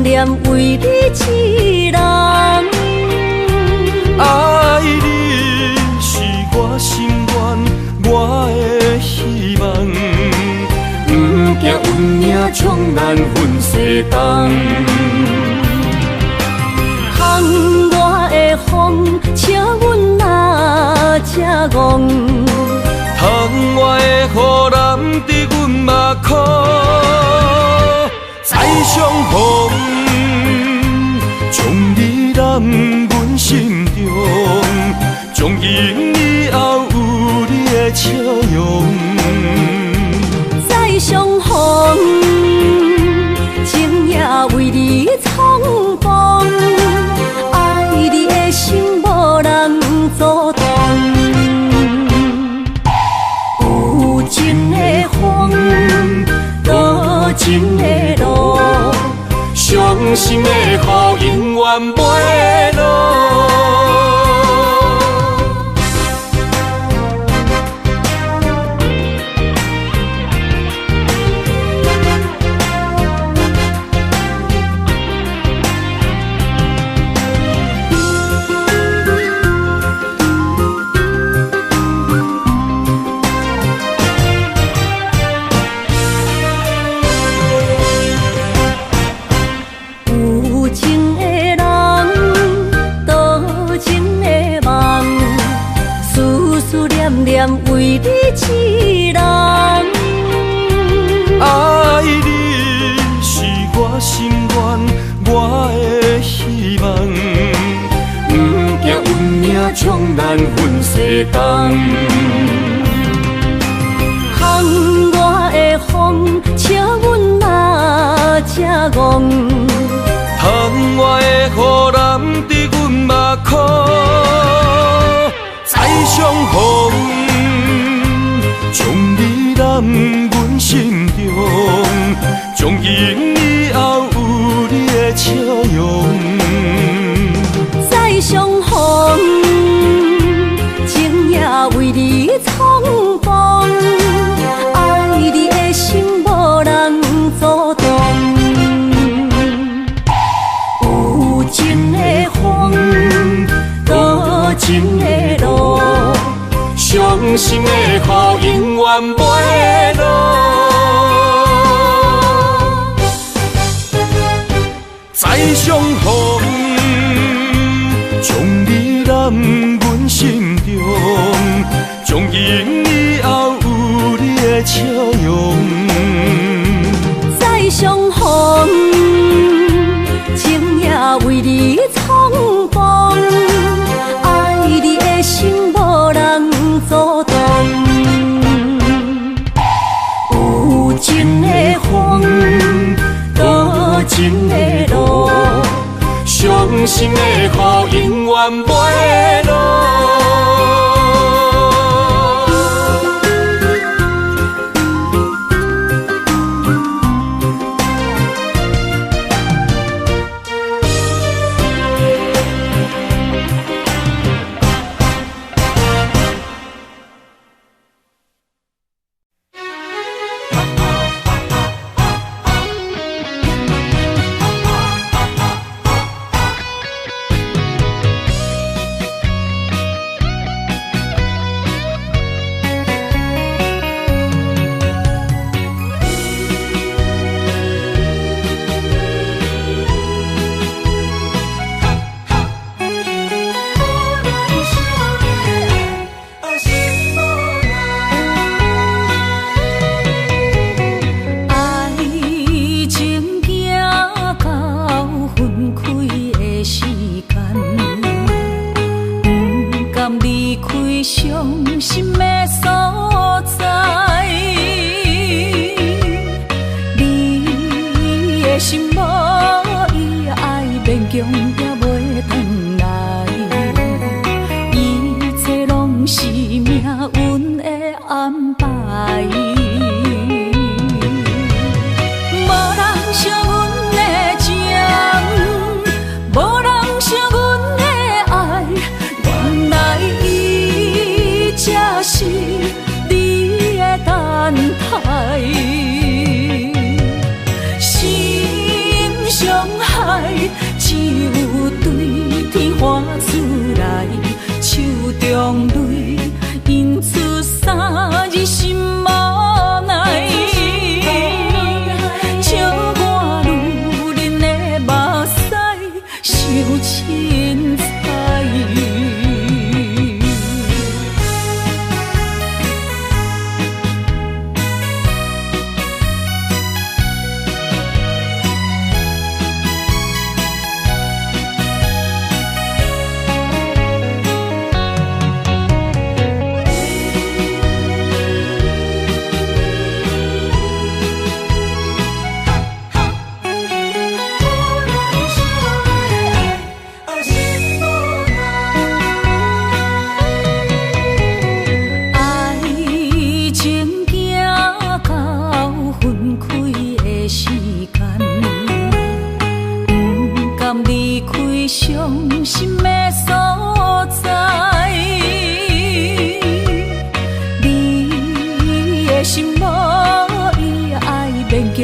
念为你一人。爱你是我心愿，我的希望。不惊运命冲咱分世东。风我的风，请阮哪只戆？窗外的雨淋伫阮目眶，再相逢，将你揽阮心中，从今以后有你的笑容。再相逢，情也为你苍茫，爱你的心无人阻挡。有情的风，多情的路，伤心的雨永远袂落。为你一人，爱你是我心愿，我的希望。不惊运命冲咱分世东。风我的风，请阮哪只戆？窗外的雨淋伫阮目眶，再相逢。将你揽阮心中，从今以后有你的笑容。再相逢，情也为你苍茫，爱你的心无人阻挡。有情的风，多情的路，伤心的雨永远袂落。再相逢，将你揽阮心中，从今以后有你的笑容。再相逢，情也为你苍茫，爱你的心无人阻挡。有情的风，多情的路，伤心的雨永远袂落。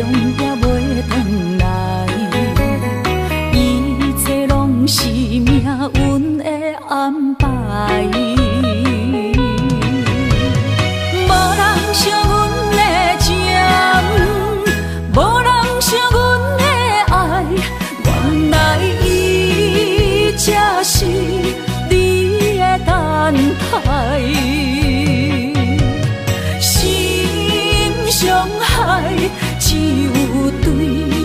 永也袂转来，一切拢是命运的安排。无人惜阮的情，无人惜阮的爱，原来伊才是你的等待。伤害只有对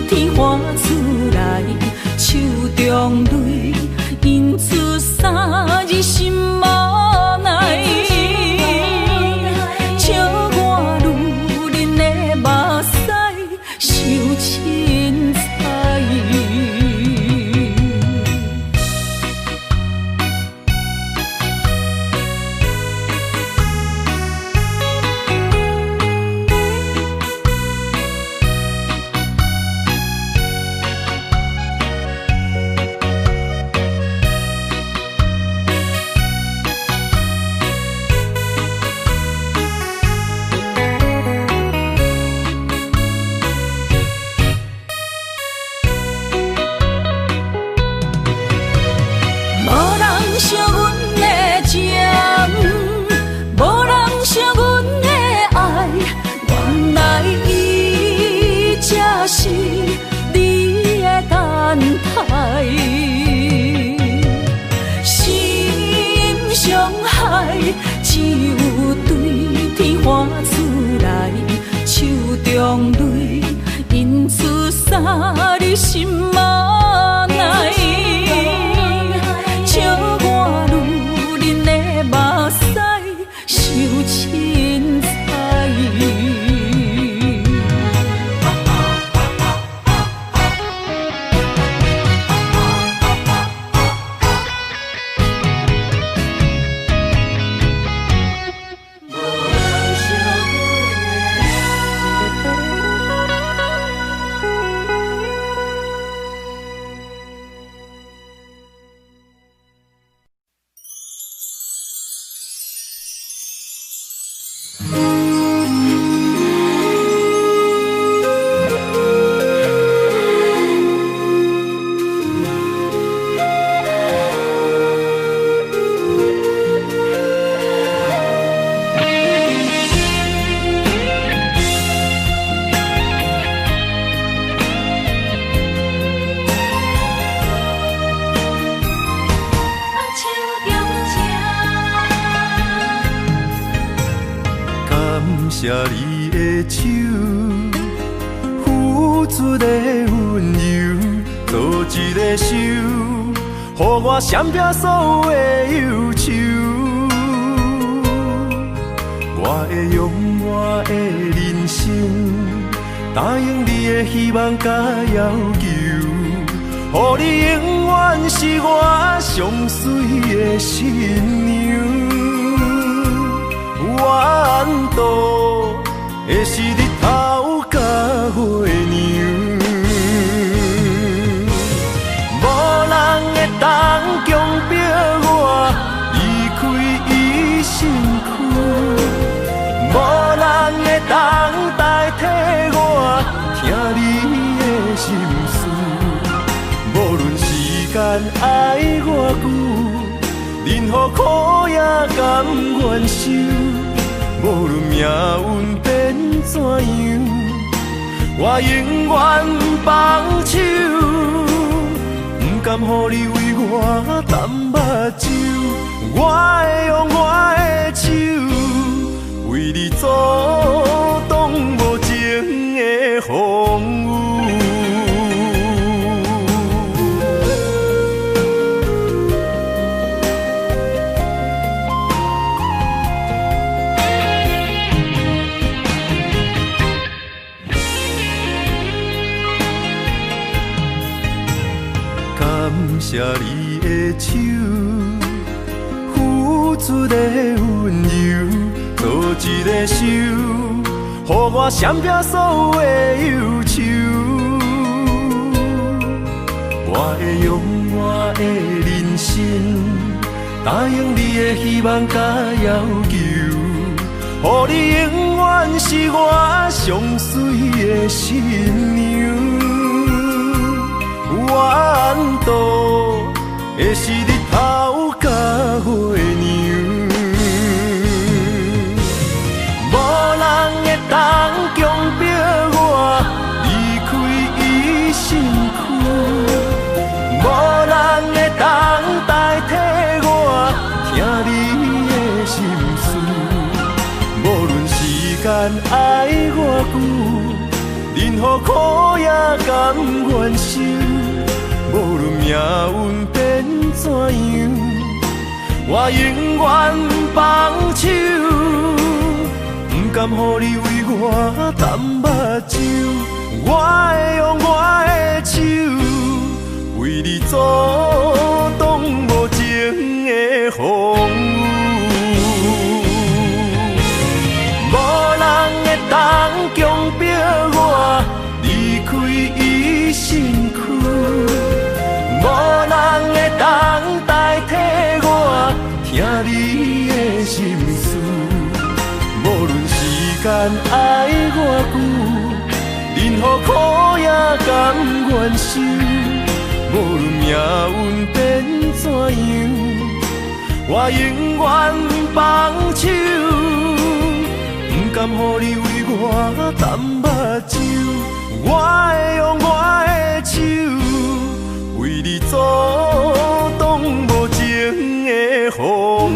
天花出来，手中泪因出三日心无奈，笑我女人的目屎受凊彩。是你的等待，心伤害只有对天花出来，手中泪因出三日心无奈，笑我女人的目屎受凊彩。谢你的手，付出的温柔，做一个手，予我闪避所有的忧愁。我会用我的人生，答应你的希望甲要求，予你永远是我上水的新娘。缘途会是日头甲月亮，无人会当强迫我离开伊身躯，无人会当代替我听你的心事。无论时间爱我久，任何苦也甘愿受。无论命运变怎样，我永远放手，不甘予你为我淡目睭。我会用我的手，为你阻挡无情的风雨。谢你的手，付出的温柔，做一个手，予我闪避所有的忧愁。我会用我的人生，答应你的希望甲要求，予你永远是我上水的新娘。缘投的是日头甲月亮，无人会当强迫我离开伊身躯，无人会当代替我听你的心事。无论时间爱偌久，任何苦也甘愿受。无论命运变怎样，我永远放手，不甘予你为我淡目睭。我会用我的手，为你阻挡无情的风雨。无人会当强迫我离开伊身躯。无人会当代替我听你的心事，无论时间爱偌久，任何苦也甘愿受。无论命运变怎样，我永远放手，不甘予你为我淡目睭。我会用我的手，为你阻挡无情的风雨。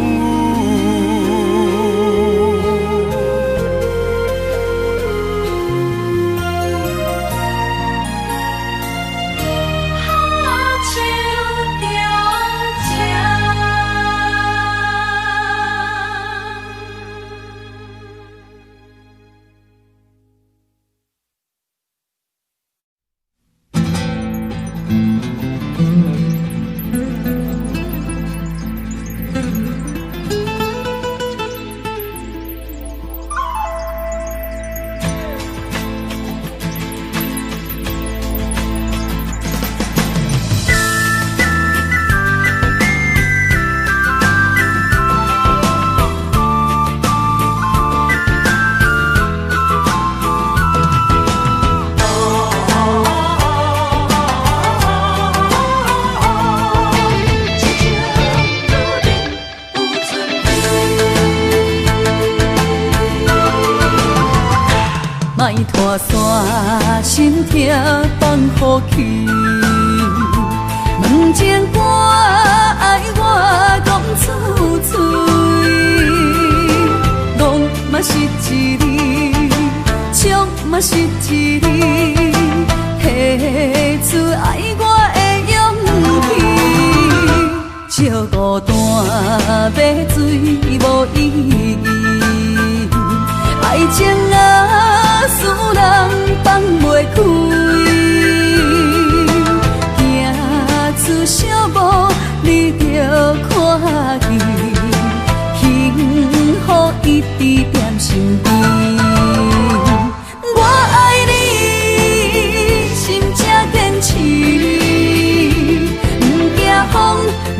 拖山心痛放予去，问情歌爱我讲出嘴，戆嘛是一字，唱嘛是一字，提出爱我的勇气，笑孤单要水无意义，爱情啊，使人放袂开，行出小步，你着看见，幸福一直踮身边。我爱你，心才坚持，不惊风，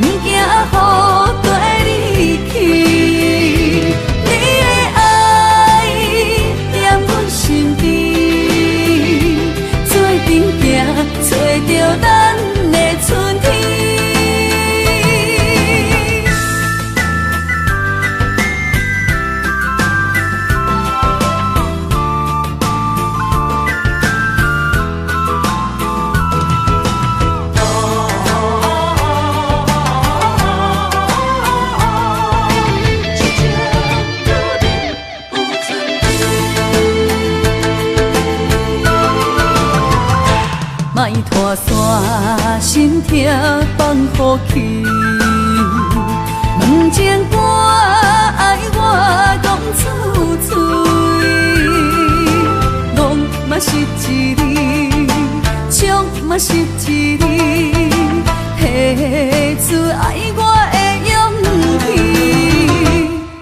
不惊雨，跟你去。找着咱的春天。莫拖山心痛放予去，问情歌爱我讲出嘴，戆嘛是一字，唱嘛是一字，提出爱我的勇气，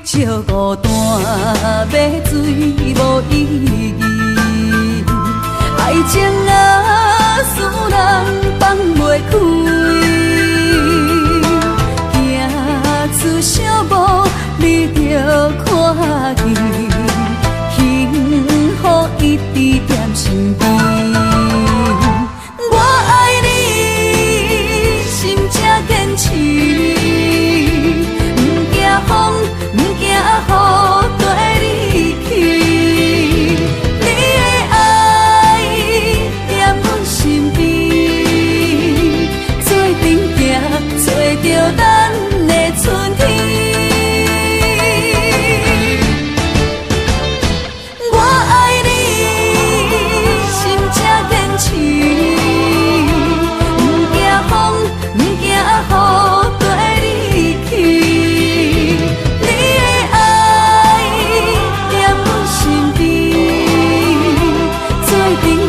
笑孤单要水无意义，爱情啊，使人放袂开，行出小步，你着看见。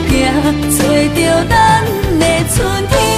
行，找着咱的春天。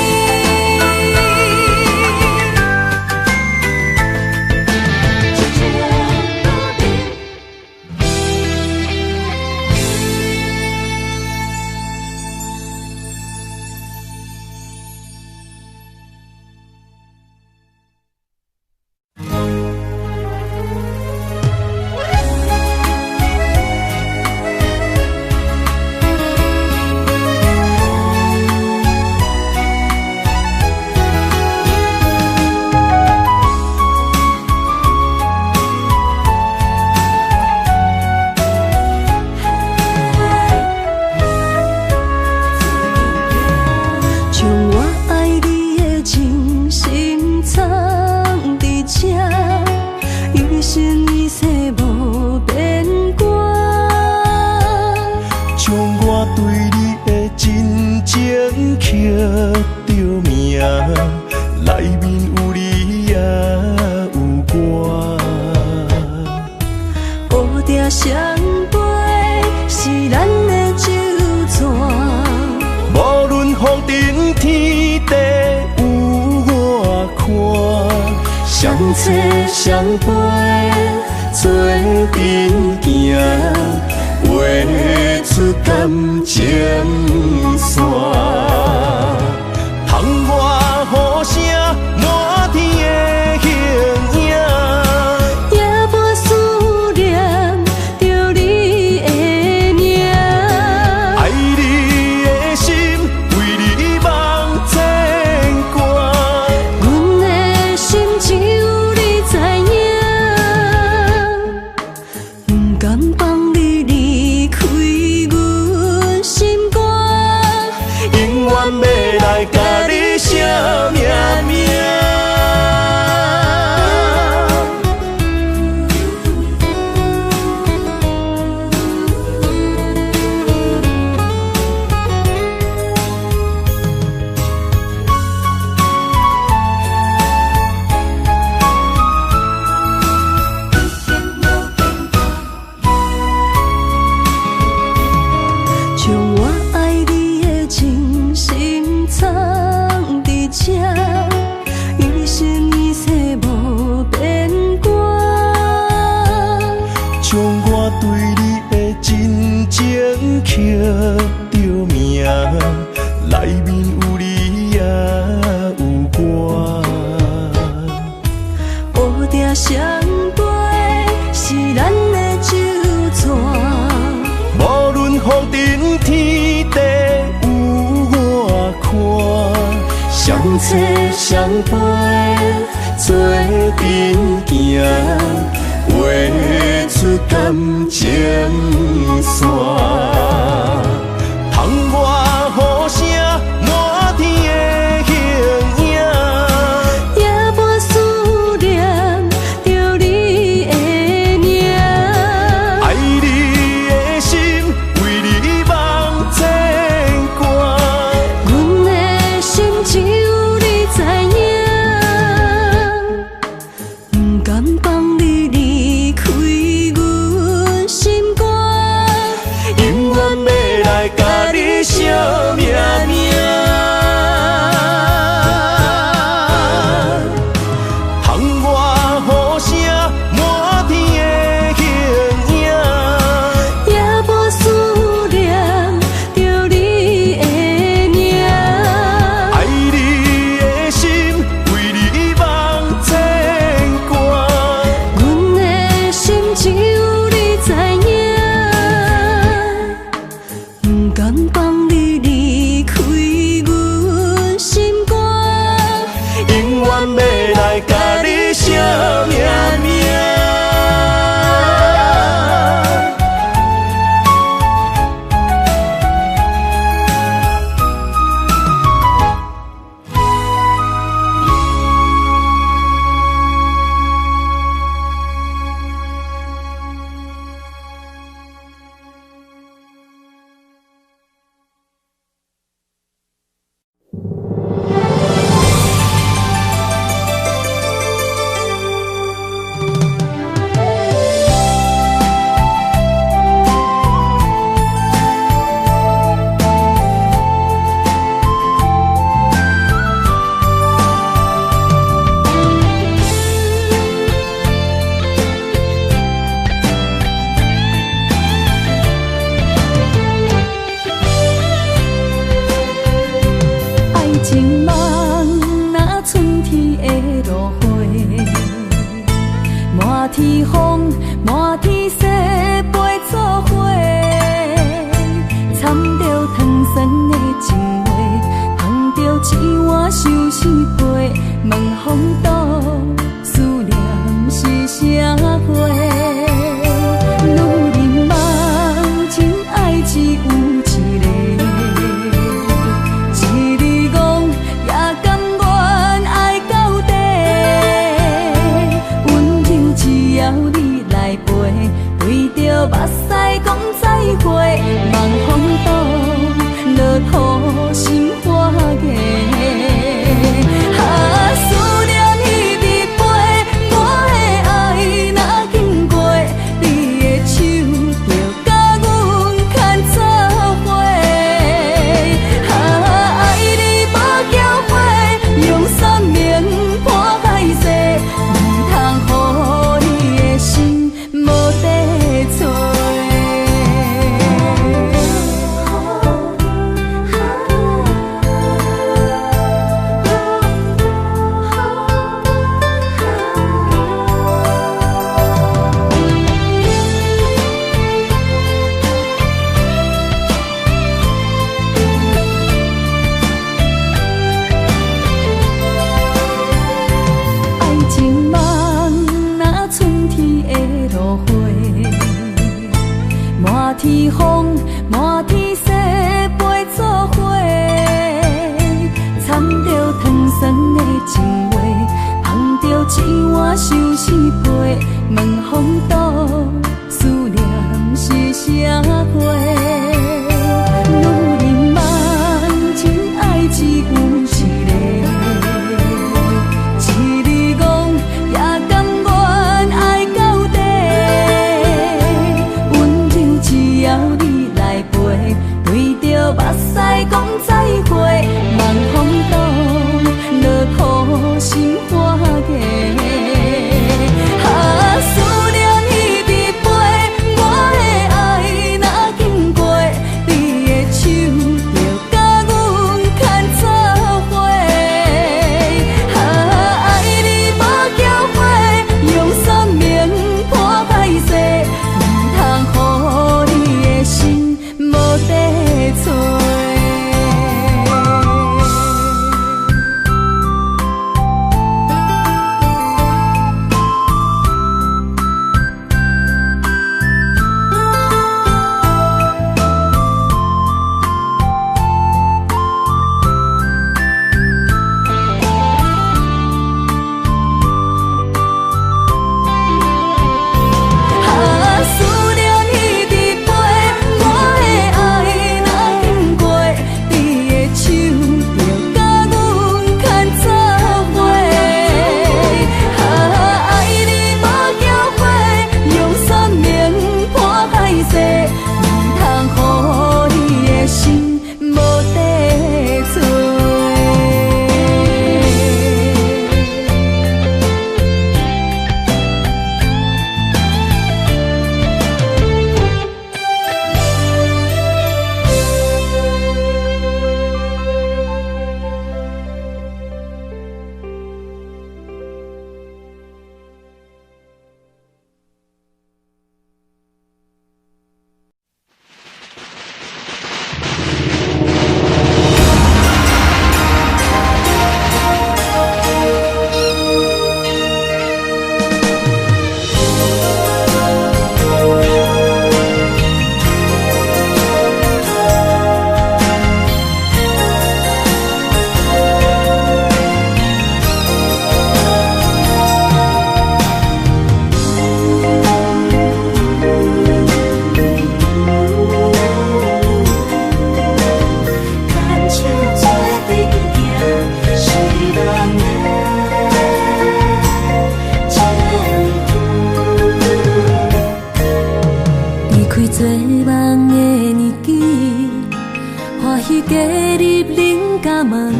喜加入恁家门，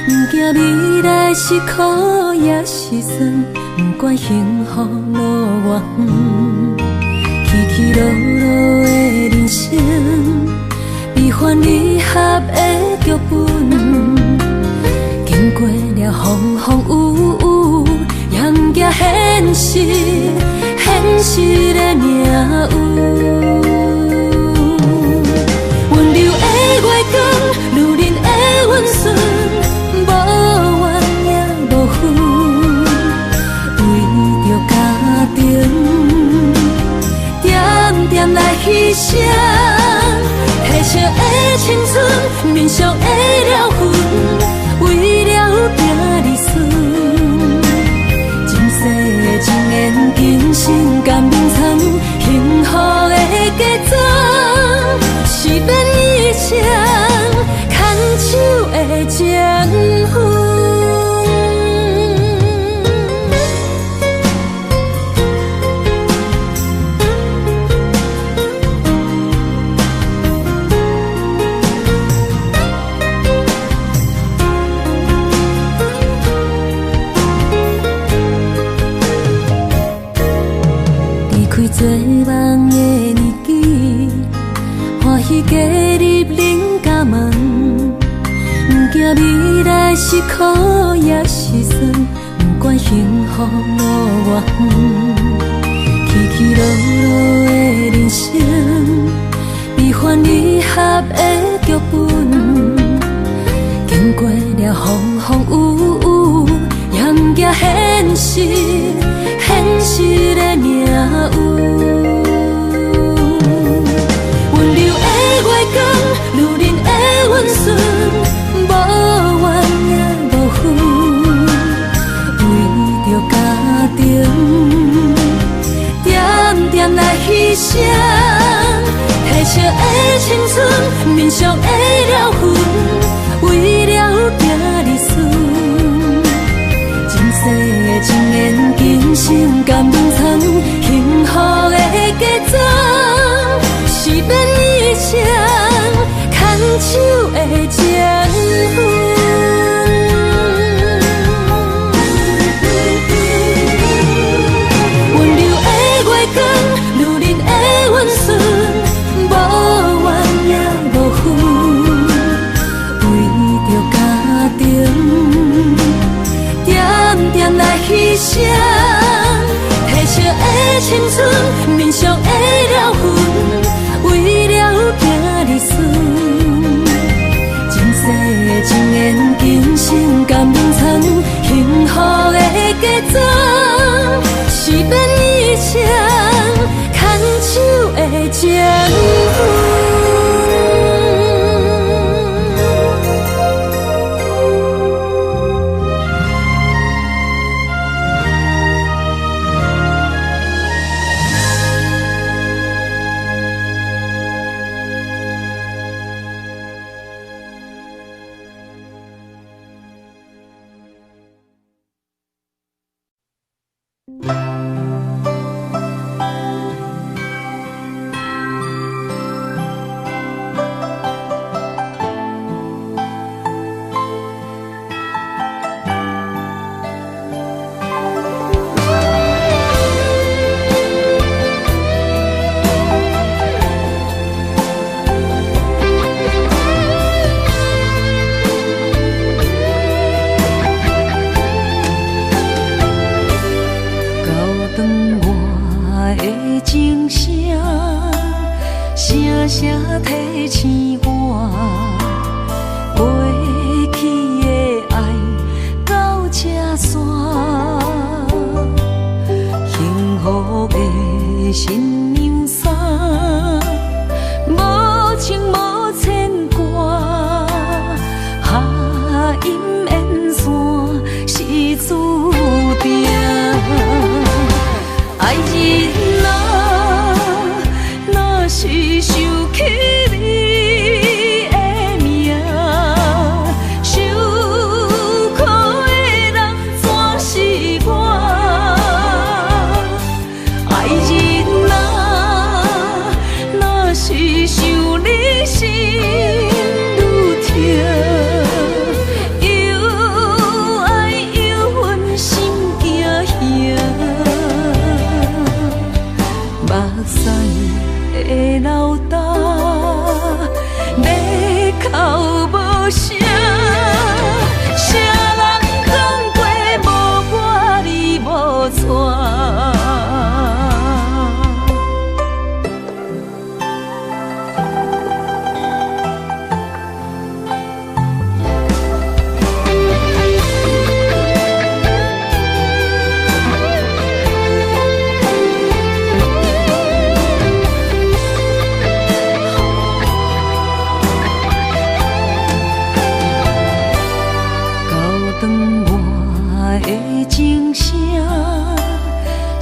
不惊未来是苦也是酸，不管幸福路偌远，起起落落的人生，悲欢离合的剧本，经过了风风雨雨，迎接现实，现实的命运。温柔的月光，如恁的温顺，无怨也无恨，为着家庭，点点来牺牲。褪色的青春，面上的了痕，为了行日顺。前世情缘，今生甘眠藏，幸福的家庄，是变一生牵手的情分。做梦的年纪，欢喜加入恁家门，不惊未来是苦也是酸，不管幸福路偌远，起起落落的人生，悲欢离合的剧本，经过了风风雨雨，迎接现实，现实的命运。温柔的月光，如恁的温顺，无怨也无恨，为着家庭，点点来牺牲。褪色的青春，面上的了痕，为了行日顺。前世的情缘，今生甘眠藏，幸福的家庄，是变一生牵手的情分。温柔的月光，如恁的温顺，无怨也无恨，为着家庭，点点来牺牲。褪色的青春，面上的了痕，为了行日顺。前世的情缘，今生甘眠藏，幸福的家庄，是变一生牵手的情分。声，啥人讲过无我你无带。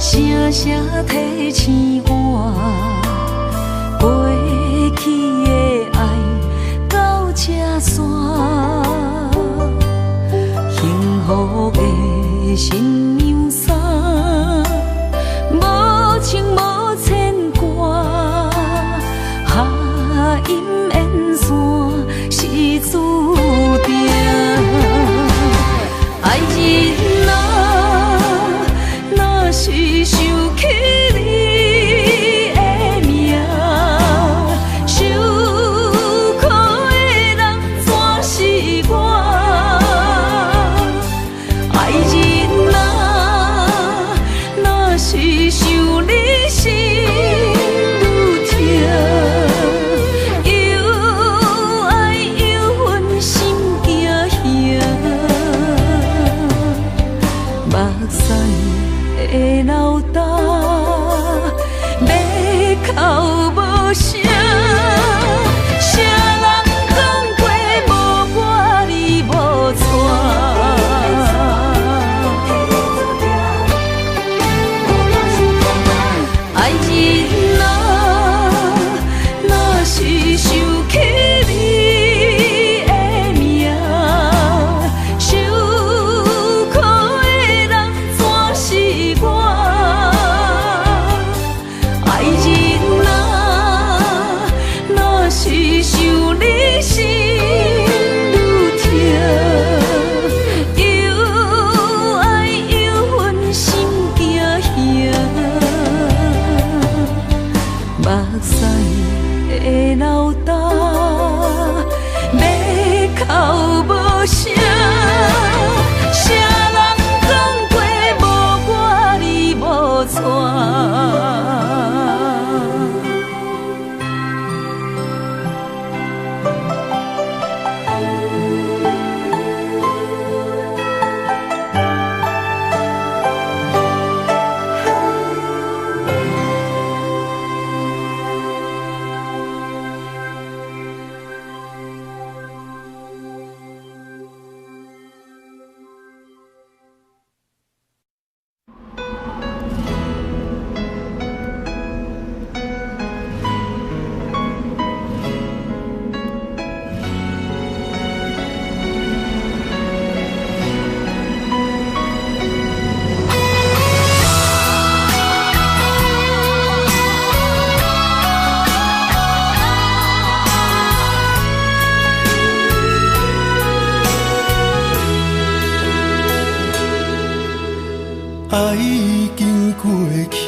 声声提醒我，过去的爱到这线，幸福的新娘衫，无情无牵挂，下阴缘线是注定，爱人啊，若是想起你的名，受苦的人全是我。爱人啊，若是想你心愈痛，又爱又恨心惊吓，目屎的流干，要哭无声，啥人讲过无我你无带。爱人啊，若是想起你的名，受苦的人全是我。爱人啊，若是想你心愈痛，又爱又恨心惊吓，目屎的流干，要哭无声，啥人讲过无我你无带。爱已经过去，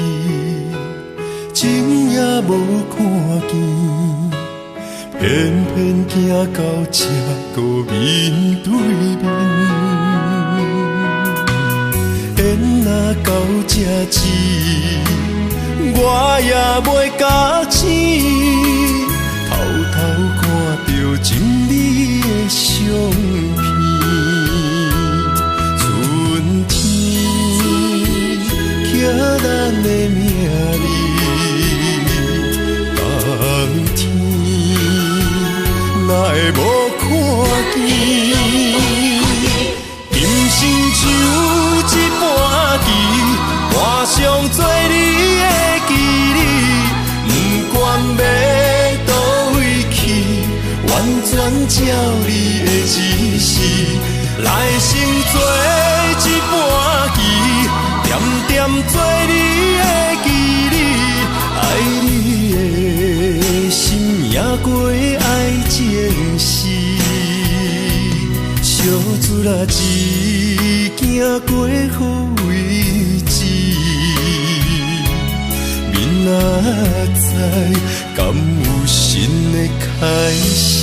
情也无看见，偏偏行到这个面对面。缘若到这时，我也袂假醒，偷偷看到情理的相片。春天刻咱的名字，冬天哪会无看见？今生就一半棋，换上做你的记忆，不管要倒位去，完全照你的指示，来生做一半棋，点点做你的记忆，爱你的心也过爱情诗，小船啊一行过好位置，明仔载敢有新的开始？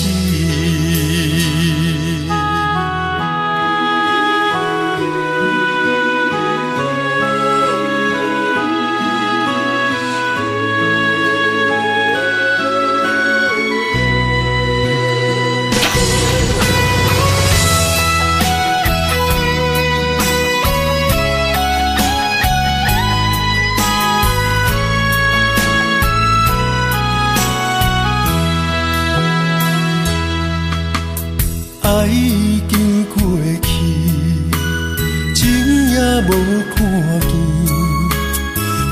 爱已经过去，情也无看见，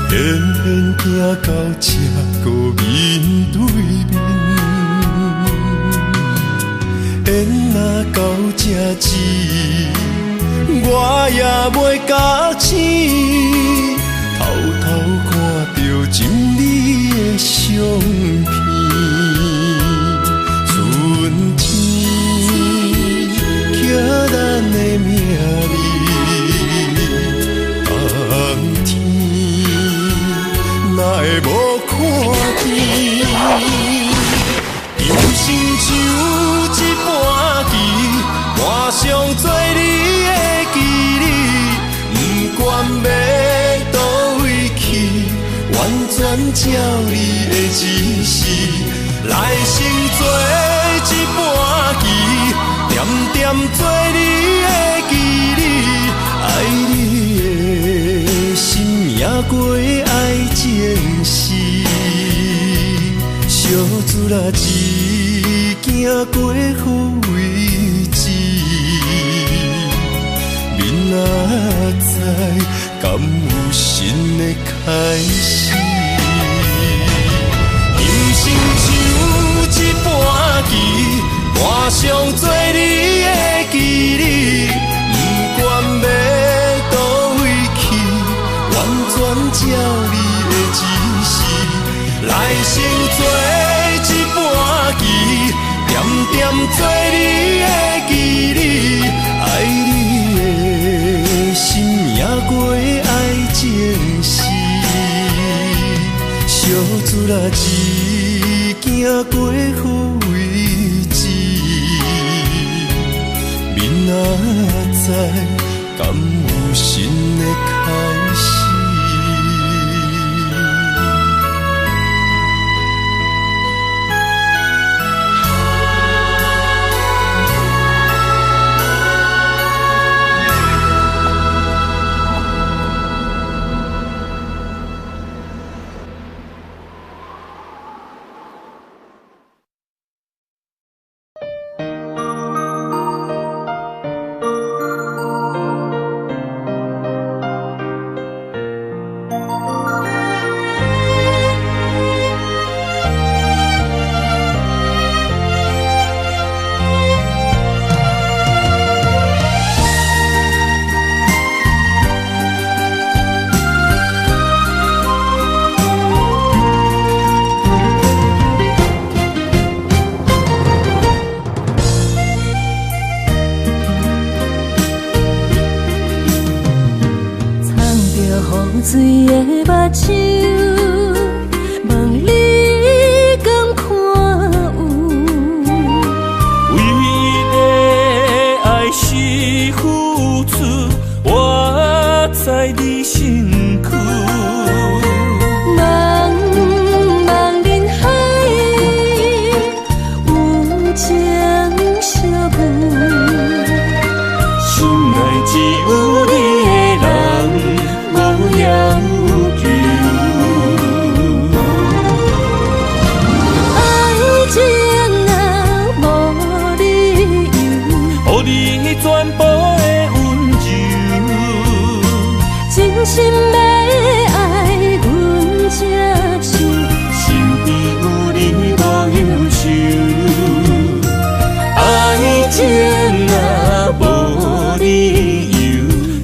偏偏行到这个面对面。缘若到这止，我也袂甲醒，偷偷看到心里的相片。春天刻咱的名字，冬天哪会无看见？人生就一盘棋，换上做你的记忆，不管要倒位去，完全照你的指示，来生做一盘棋，点点做你的记忆，爱你的心也过爱情诗，小子啦一行过好位置，明仔载敢有新的开始？人生就一盘棋，换上做你的记忆，不管要倒位去，完全照你的指示，来生做一盘棋，点点做你的记忆，爱你的心也过爱情诗，小子啦一行过好位置，明仔载敢有新的开始？水的目睭，问你敢看有？为你的爱是付出，我在你身躯。茫茫人海，有情相伴，心内只有你的人。无要求，爱情若无理由，予你全部的温柔，真心要爱阮才受，身边有你无忧愁，爱情若无理由，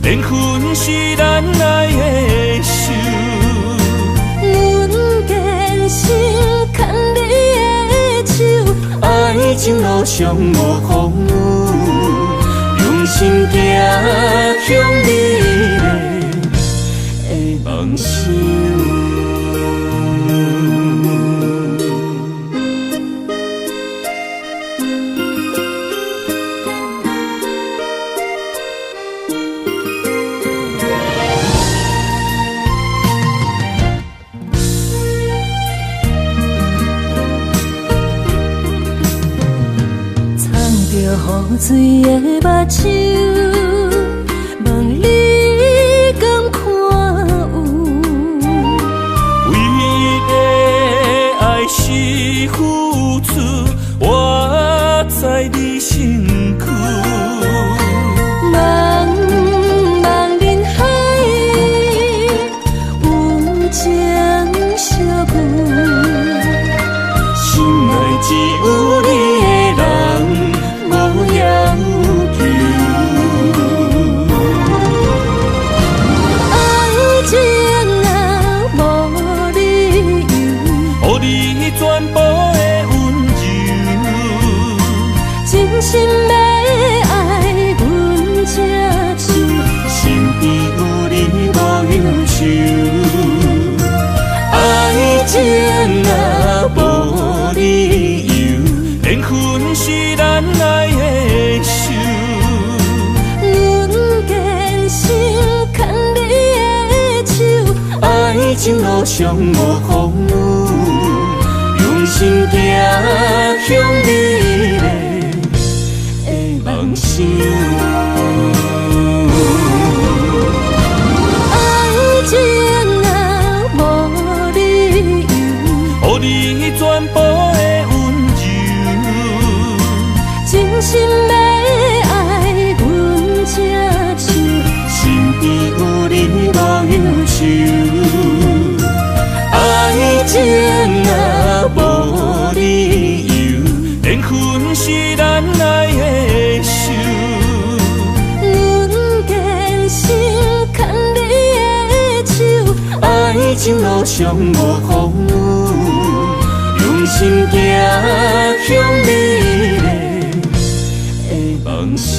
连分是咱爱的手。阮坚信牵你的手，爱情路上无风雨，用心行向你的梦想。雨水的目睭，问你敢看有？为你的爱是付出，我在你身躯。心要爱阮才手，身边有你无忧愁，爱情若无理由，缘分是咱爱的手。阮坚守牵你的手，爱情路上无风雨，用心行向美丽的梦想。爱情若无理由，予你全部的温柔，真心要爱阮才手，身边有你无忧愁。爱情若无理由，缘分是咱爱的手。阮坚守牵你的手，爱情路上无风雨，用心行向美丽的梦想。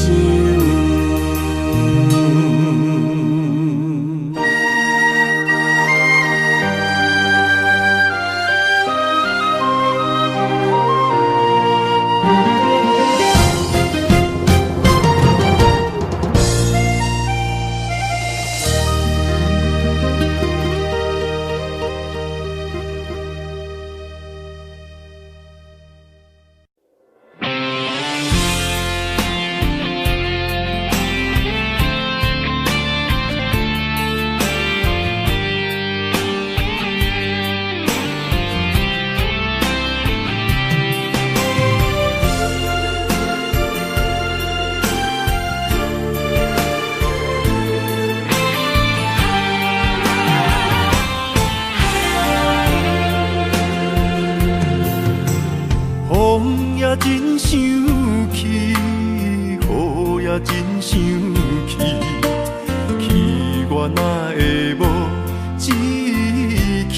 风也真生气，雨也真生气，气我哪会无志气？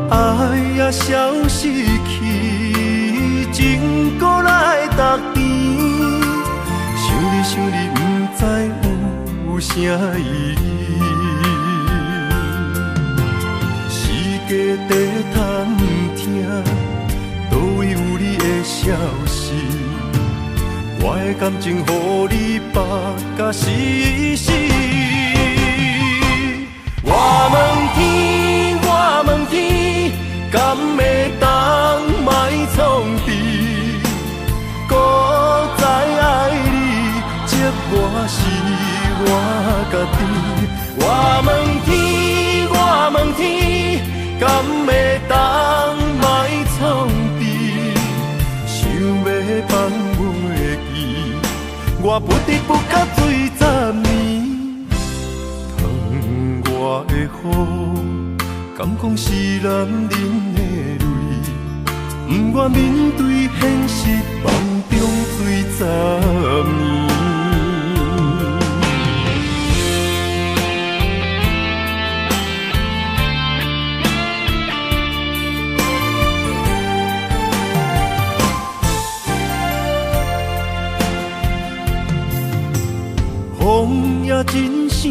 爱也消失去，情搁来逐甜。想你，不知有啥意义。世界地探听，倒位有你的消息？我的感情，予你绑甲死死。我问天，我问天，敢会当莫创治？搁再爱你，这我是我家己。我问天，我问天，敢会当莫创治？想要放袂记，我不得不甲醉10年。疼我的雨，敢讲是男人的泪？不愿面对现实，梦中醉10年。风也真生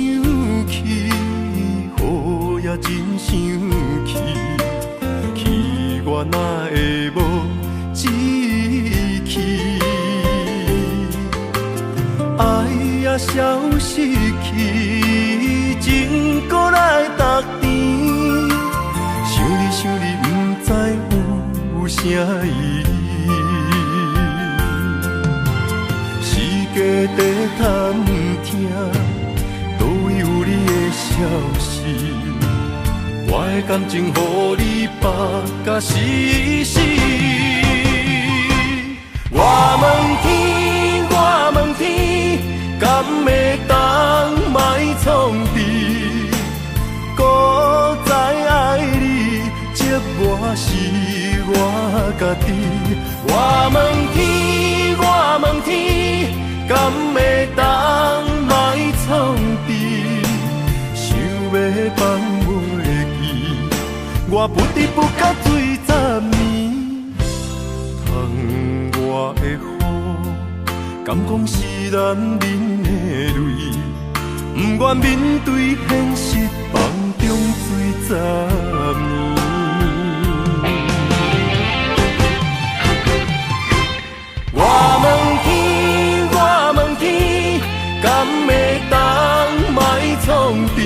气，雨也真生气，气我哪会无志气？爱也消失去，情搁来逐甜。想你，不知有啥意义？世界地探听，倒位有你的消息？我的感情，予你绑甲死死。我问天，我问天，敢会当莫创治？搁再爱你，这我是我家己。我问天，我问天，敢会当莫创治？想要放袂记，我不得不甲醉10年。我的雨，敢讲是男人的泪？不愿面对现实，梦中水十年。我问天，我问天，敢会当卖创治？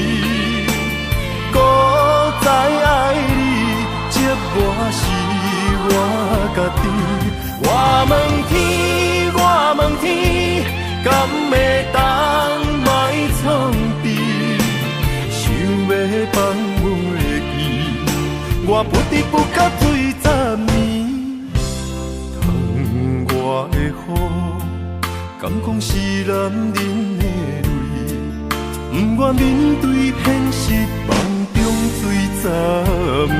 古早爱你，接我是我家己。我问天，我问天，敢会当卖创治？想要放袂记，我不得不甲醉10年。疼我的雨，敢讲是男人的泪？不愿面对现实，梦中醉10年。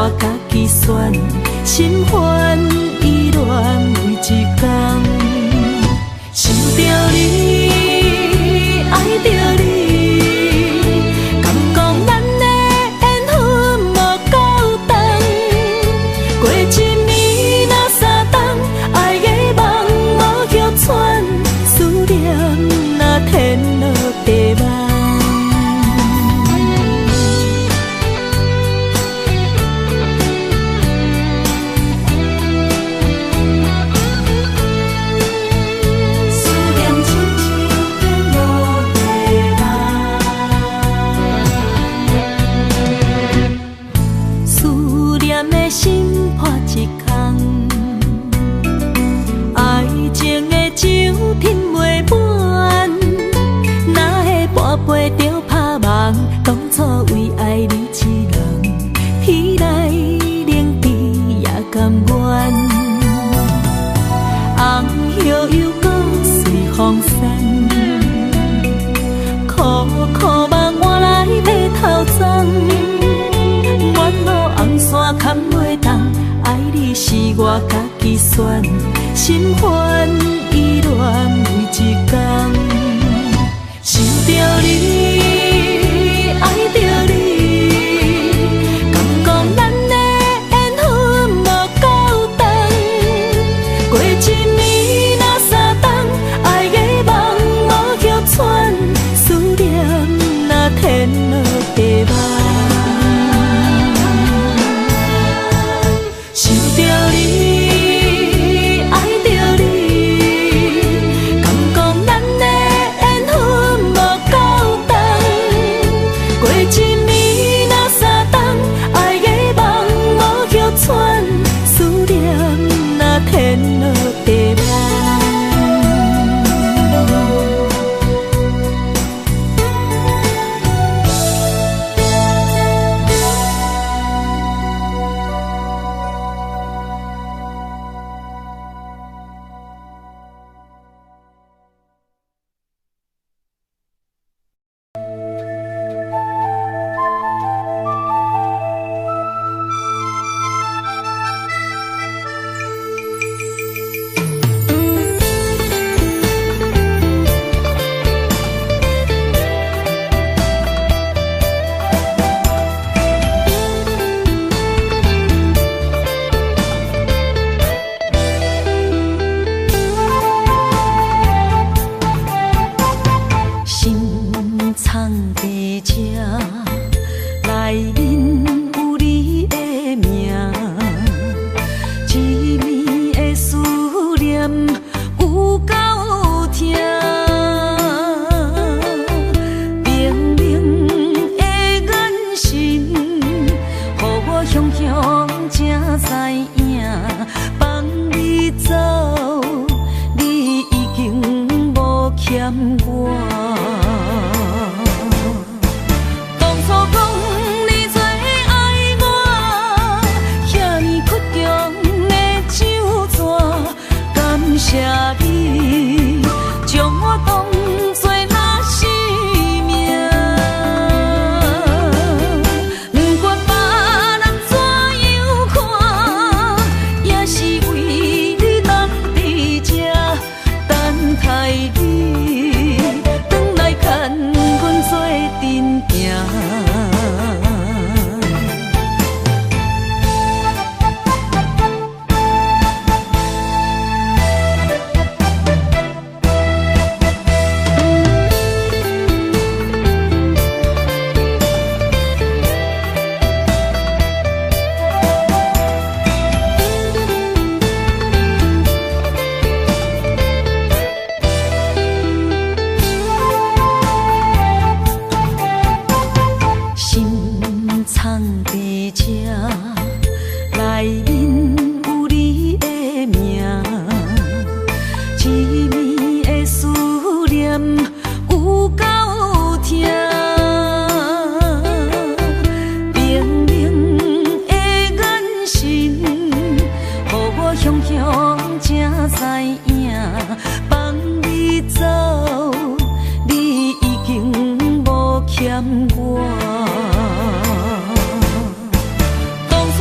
我家己选，心烦意乱为一天，想着你，爱着你，敢讲咱的缘分无够长，过一暝若三冬，爱的梦无叫喘，思念若天落地网。当初为爱你一人，天来冷滴也甘愿。红叶又搁随风散，苦苦梦换来马头鬃。远路红线牵袂动，爱你是我家己选，心烦意乱为一天，想着你。爱着你，敢讲咱的缘分无够长，过一暝若三冬，爱的梦无叫喘，思念若天落地网，想着你，爱着你，敢讲咱的缘分无够长。过一暝若三冬，爱的梦无叫喘，思念若天落地网。欠我。当初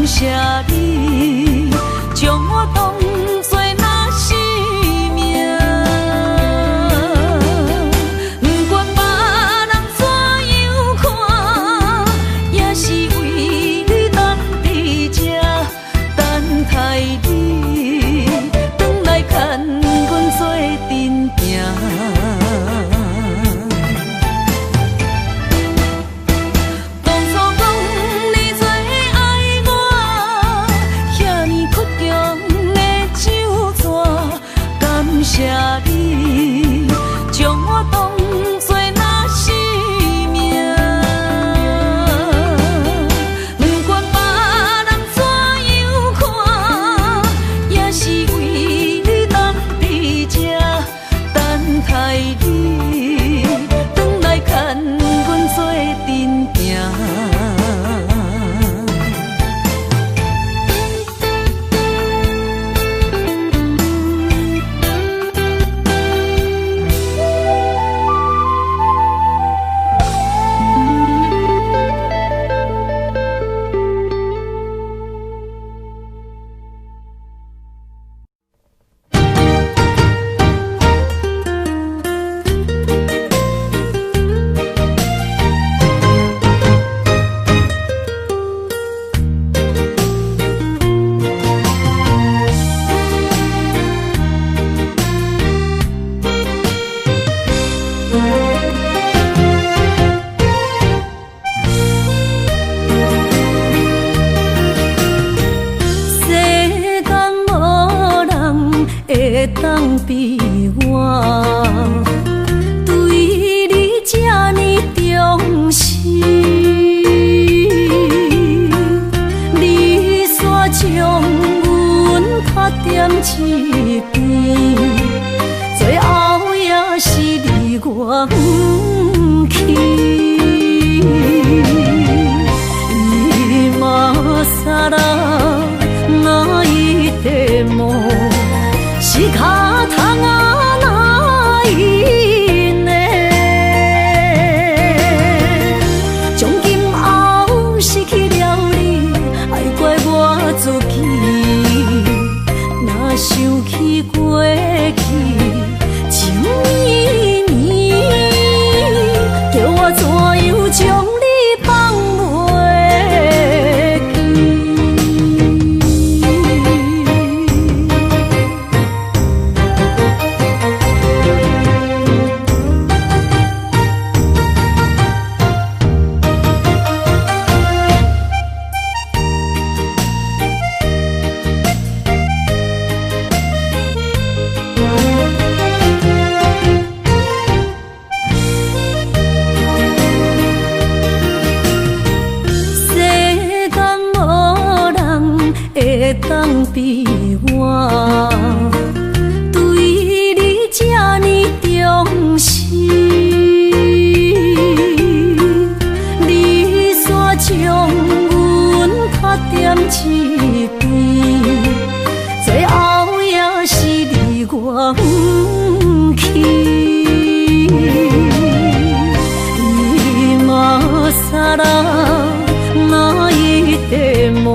谢你，将我当作那生命。不管别人怎样看，也是为你当伫这等待你，回来牵阮做阵行。谢你，将我当作那生命。不管别人怎样看，也是为你当伫这等待你，回来牵阮做阵行。会当比我对你这呢重视，你煞将阮拍点一边，最后也是你我不去。今啦，那一地梦。是脚痛啊，哪一呢？从今后失去了你，爱怪我自己。若想起过去情绵绵，叫我怎样将你放袂？会当比我对你这呢重视，你煞将阮拍点一边，最后也是你我不去。你嘛傻啦，哪一地梦？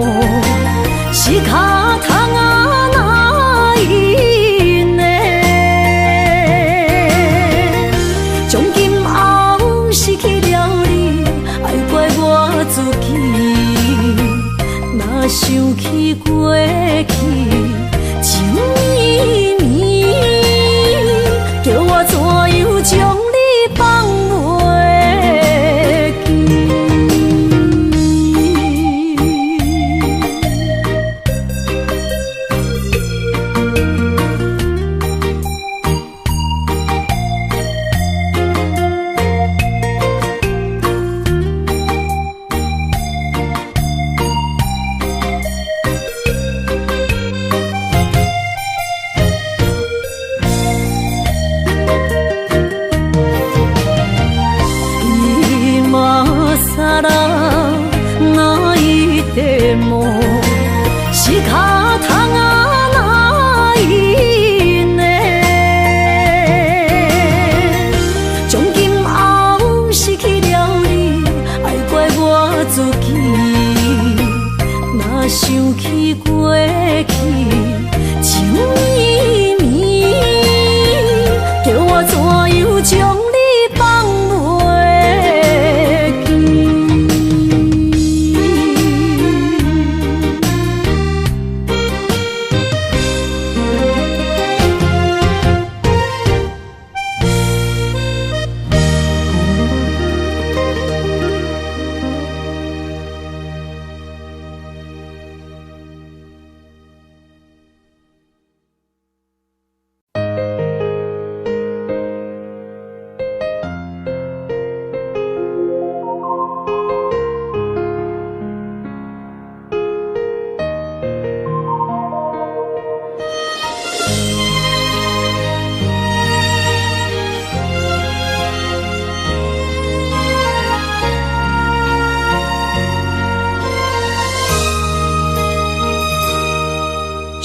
是脚痛啊，哪一呢？从今后失去了你，爱怪我自己。若想起过去情绵绵，叫我怎样将你放袂记？哪一地梦是脚痛啊，哪一呢？从今后失去了你，爱怪我自己。若想起过去，情绵绵，叫我怎样将你放袂记？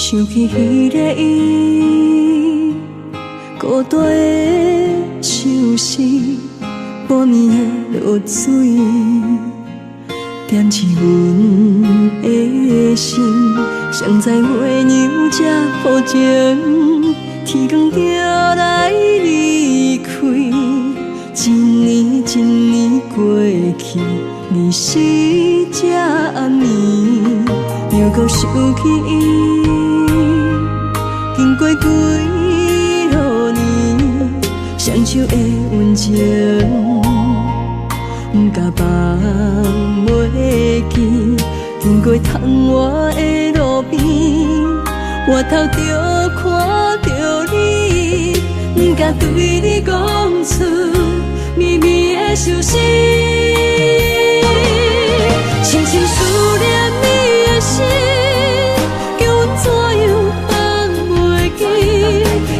想起彼个伊，孤单的相思，半暝的落水，点起阮的心。谁知月娘这薄情，天光就来离开。一年一年过去，日时这暗暝，又搁想起伊。经过几落年，双手的温情，不敢放袂记。经过窗外的路边，我头就看到你，不敢对你讲出绵绵的相思，深深思念你的心，叫阮怎样？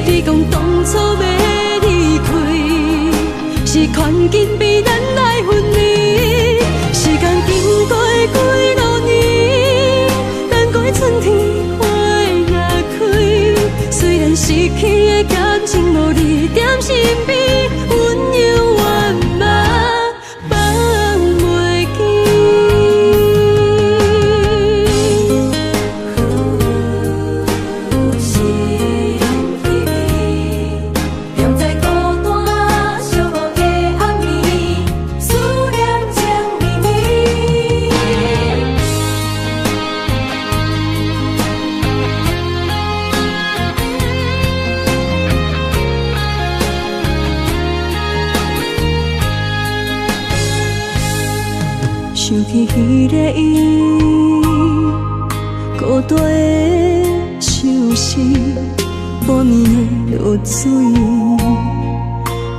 你讲当初要离开，是权紧逼咱来分离。时间经过几落年，等过春天花也开。虽然失去的感情无你踮身边，阮永远嘛放袂想起彼个伊，孤单的相思，半暝的落水，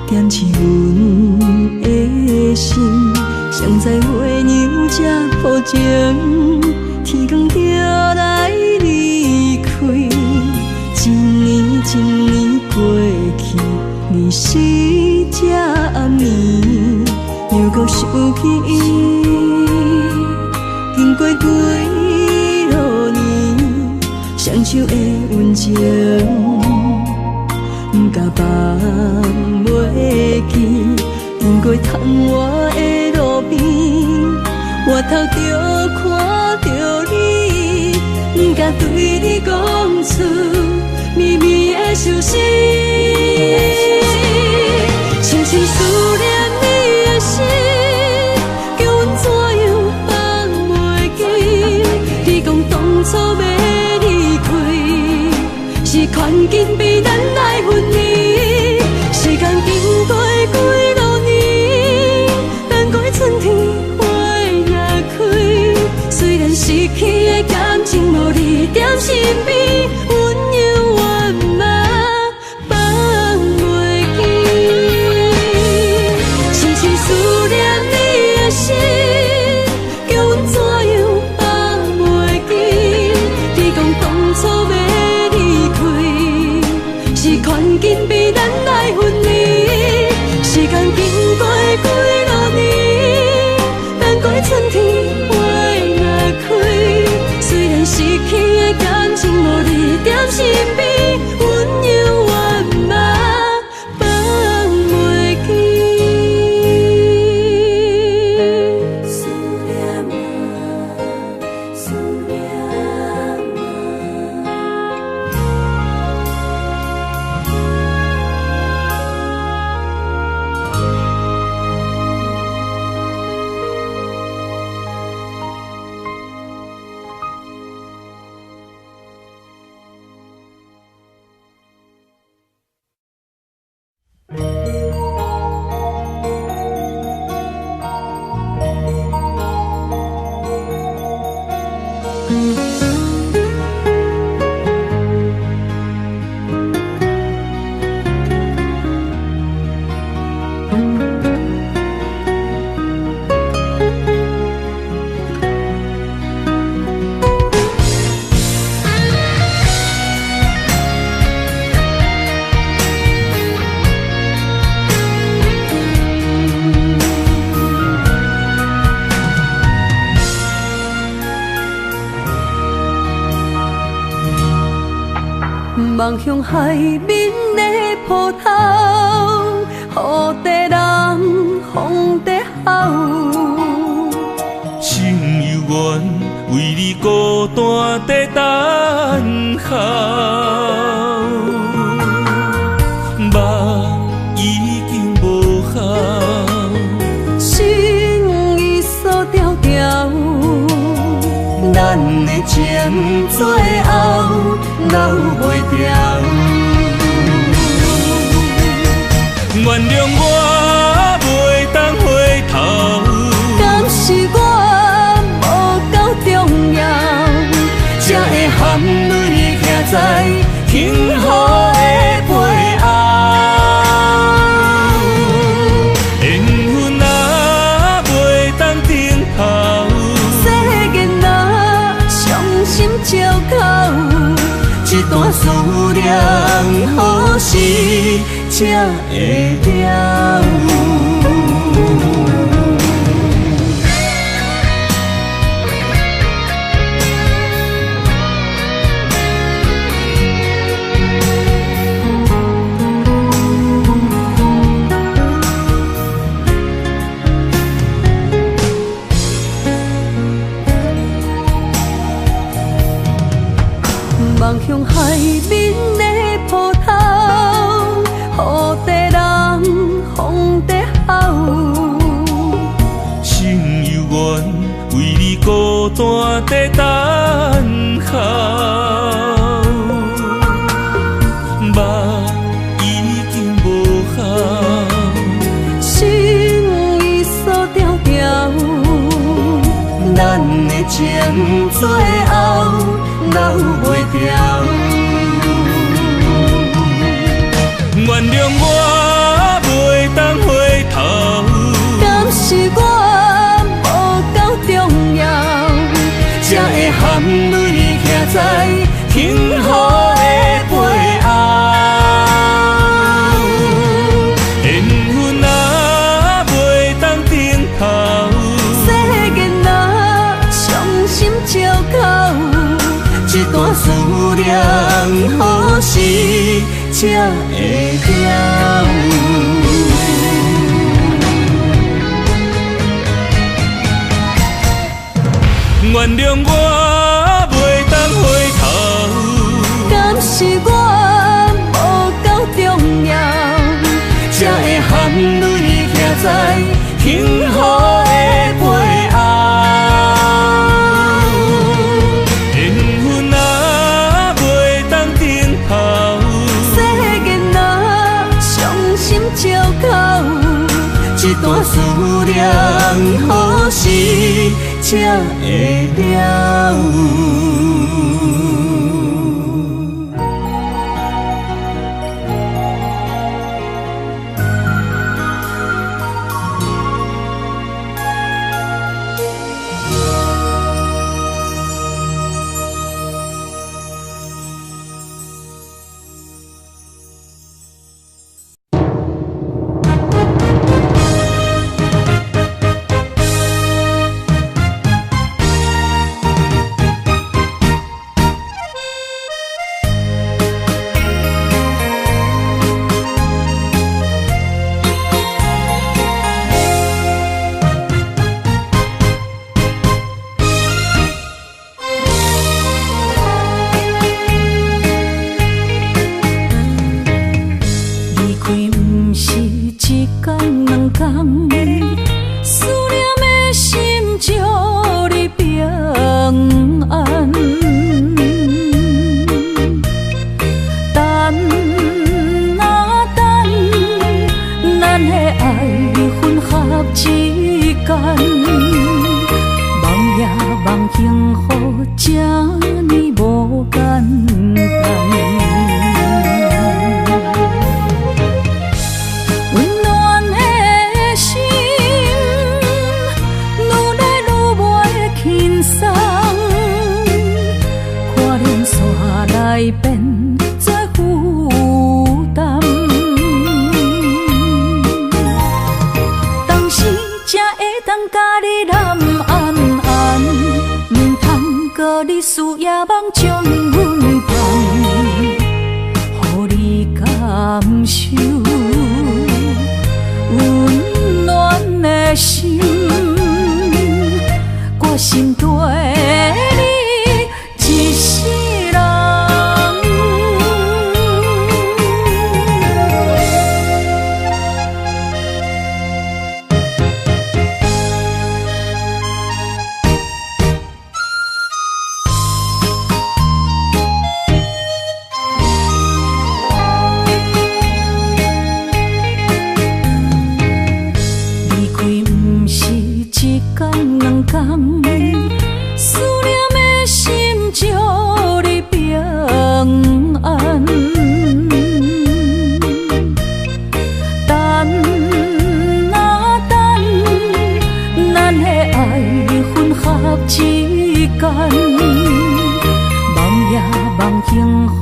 点起阮的心。谁知月娘这薄情，天光就来离开。一年一年过去，日时这暗暝，又搁想起伊。经过几落年，双手的温情，不敢放袂记。经过窗外的路边，我头就看到你，不敢对你讲出绵绵的相思，深深思念你的心，叫阮怎样放袂记。你讲当初要离开，是权紧逼咱来分离。时间经过几落年，等过春天花也开。虽然失去的感情无你踮身边，阮永远嘛放袂记。深深思念你的心，叫阮怎样放袂记。你讲当初要离开，是权紧逼咱来分离。时间经过几落年，等过春天花也开。虽然失去的感情无你踮望向海面的波涛，雨地人，风地好。心犹原为你孤单在等候，目已经无效，心已锁条条，咱的情最后留袂掉。原谅我袂当回头，敢是我无够重要，才会含泪徛在幸福的背后。缘分若袂当等候，世间若伤心借口，一段思念何时才会了？望向海面的波涛，雨地人，风地好。心犹原为你孤单在等候，目已经无效，心已锁条条，咱的情最后留袂掉。原谅我袂当回头，敢是我无够重要，才会含泪徛在幸福的背后。缘分若袂当等候，世间若伤心借口，一段思念何时才会了？原谅我袂当回头，敢是我无够重要，才会含泪徛在幸福的背后。缘分若袂当等候，世间若伤心借口，一段思念何时才会了？来变作负担。当时才会当甲你揽安安，唔通搁你思夜梦将阮放，予你感受温暖的心，我心对你一世人。离开不是一天两天，思念的心祝你平安。等啊等，咱的爱混合之间，梦也梦幸福，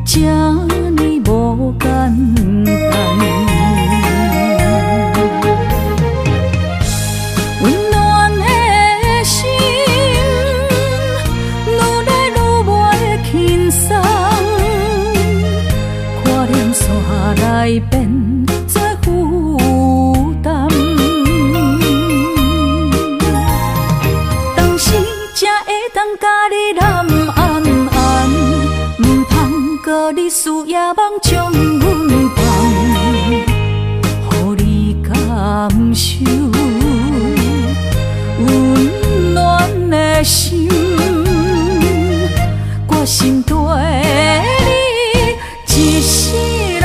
这呢无简单。温暖的心，愈来愈袂轻松，看念线来变作负担。当时才会当甲你揽安安，唔通搁你思夜梦将阮放，予你感受温暖的心，我心对你一世人。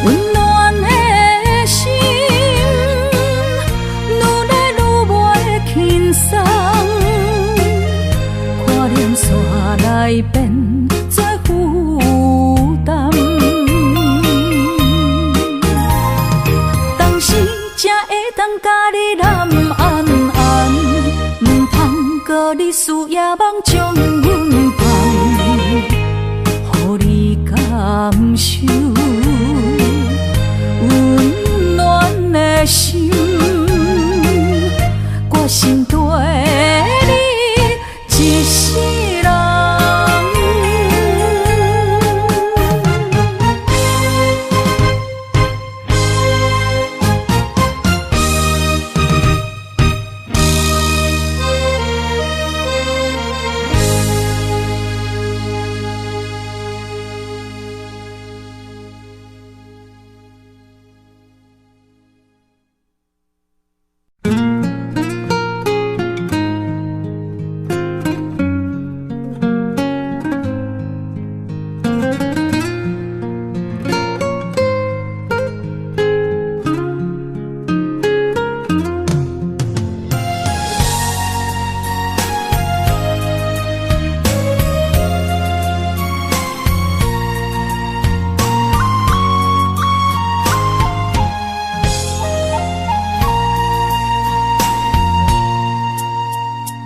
温暖的心，愈来愈袂轻松，看念线来变作负担。当时才会当甲你揽安安，唔通搁你思夜梦将阮放，予你感受温暖的心，我心对你一世人。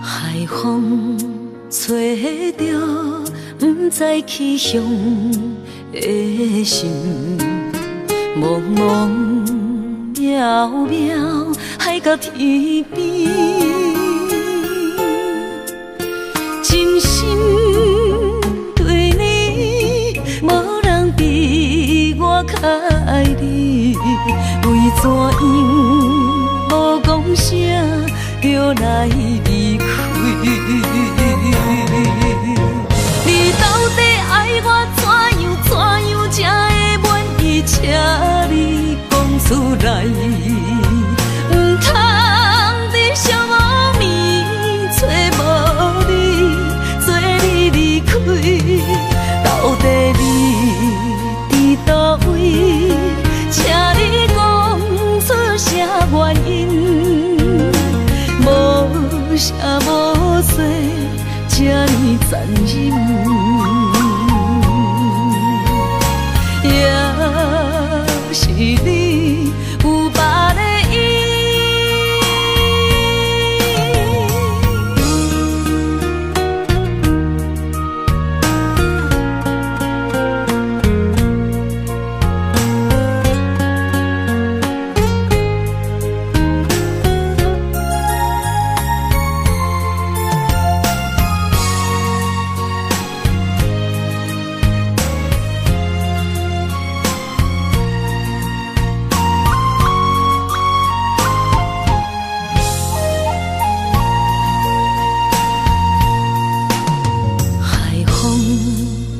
海风吹着不知去向的心，茫茫渺渺海到天边，真心对你，无人比我较爱你，为怎样无讲声就来离开？你到底爱我怎样才会满意？请你讲出来，唔通在寂寞暝找无你，做你离开。到底你伫倒位？请你讲出啥原因？这呢残忍，也是你有别的意。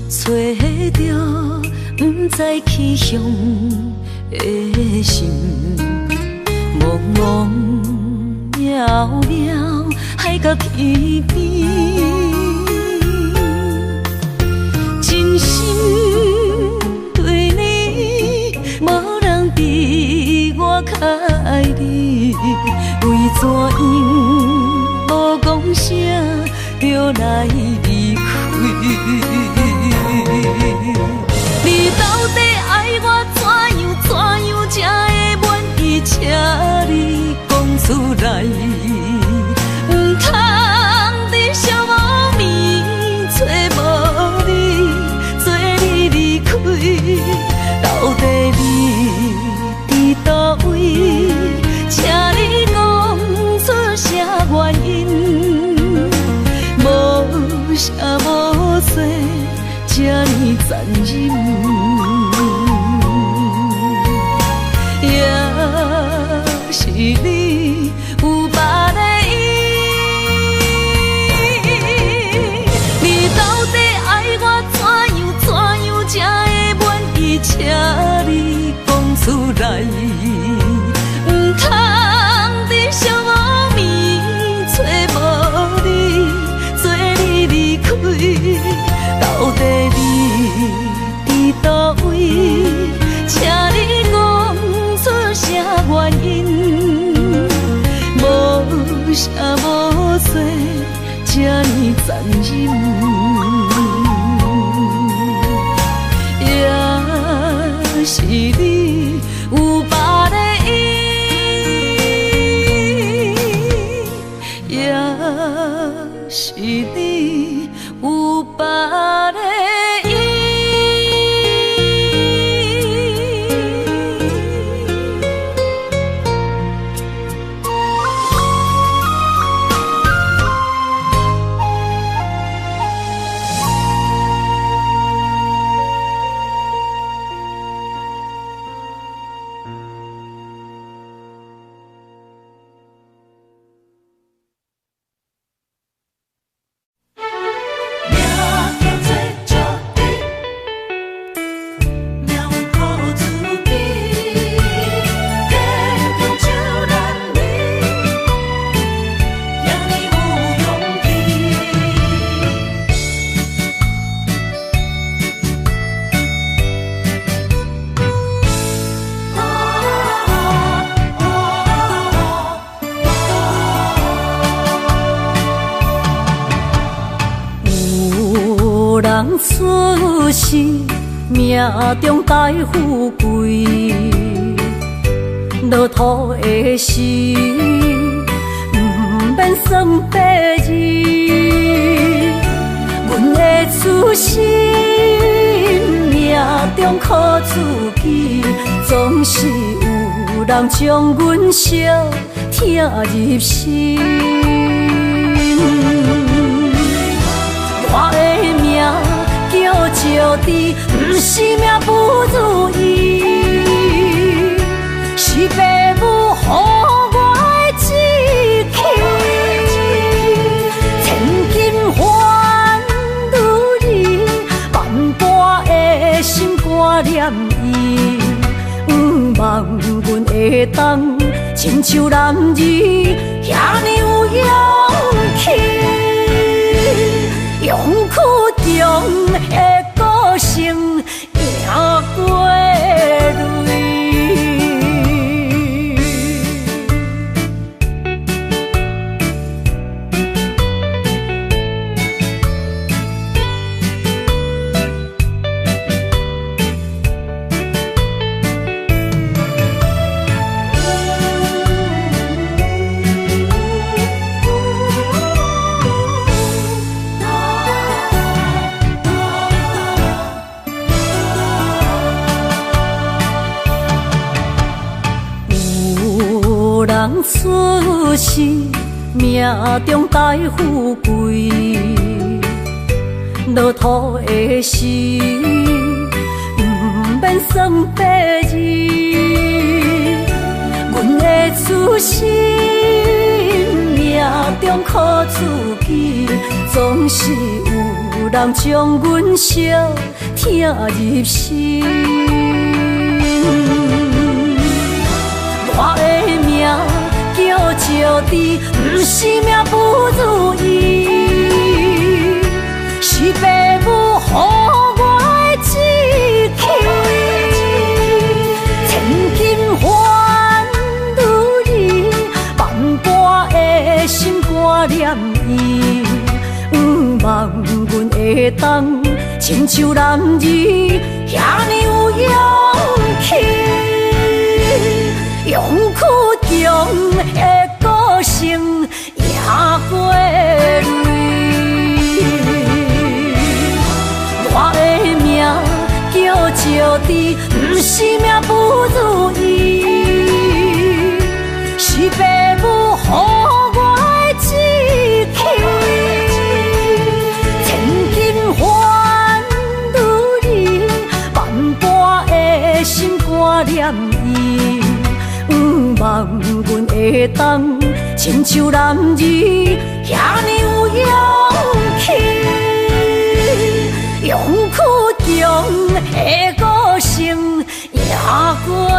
吹着不知去向的心，茫茫渺渺海角天边，真心对你，无人比我较爱你，为怎样无讲声就来离开？你到底爱我怎样才会满意？请你讲出来，不通在寂寞暝找无你，做你离开。到底你伫倒位？请你讲出啥原因？无啥无说。这呢残忍，也是你有别的意。你到底爱我怎样才会满意？请你讲出来，不通在寂寞暝找无你，做你离开。到底你伫倒位？请你讲出啥原因？无啥无说，这呢残忍，也是你有别的意，也是你有别的意。出世命中带富贵，落土的时，不免算白字。阮的出身命中靠自己，总是有人将阮惜听入心。我的命叫石地，不是命不如意，是父母予我的志气。千金换如意，万般的心肝念伊，望阮会当亲像男儿遐尼有勇气。勇苦中的个性，赢过泪。人出世，命中带富贵，落土的时，不免算白字。阮的出身，命中苦自己，总是有人将阮惜听入心。我的命叫石地，不是命不如意，是父母予我的志气。千金换如意，万般的心挂念伊，望阮会当亲像男儿遐尼有勇气。勇屈强的个性赢过泪，我的命叫石地，不是命不如意，是父母予我的志气。千金换如意，万般的心挂念伊。望阮会当亲像男儿遐尼有勇气，勇屈强的个性赢过泪。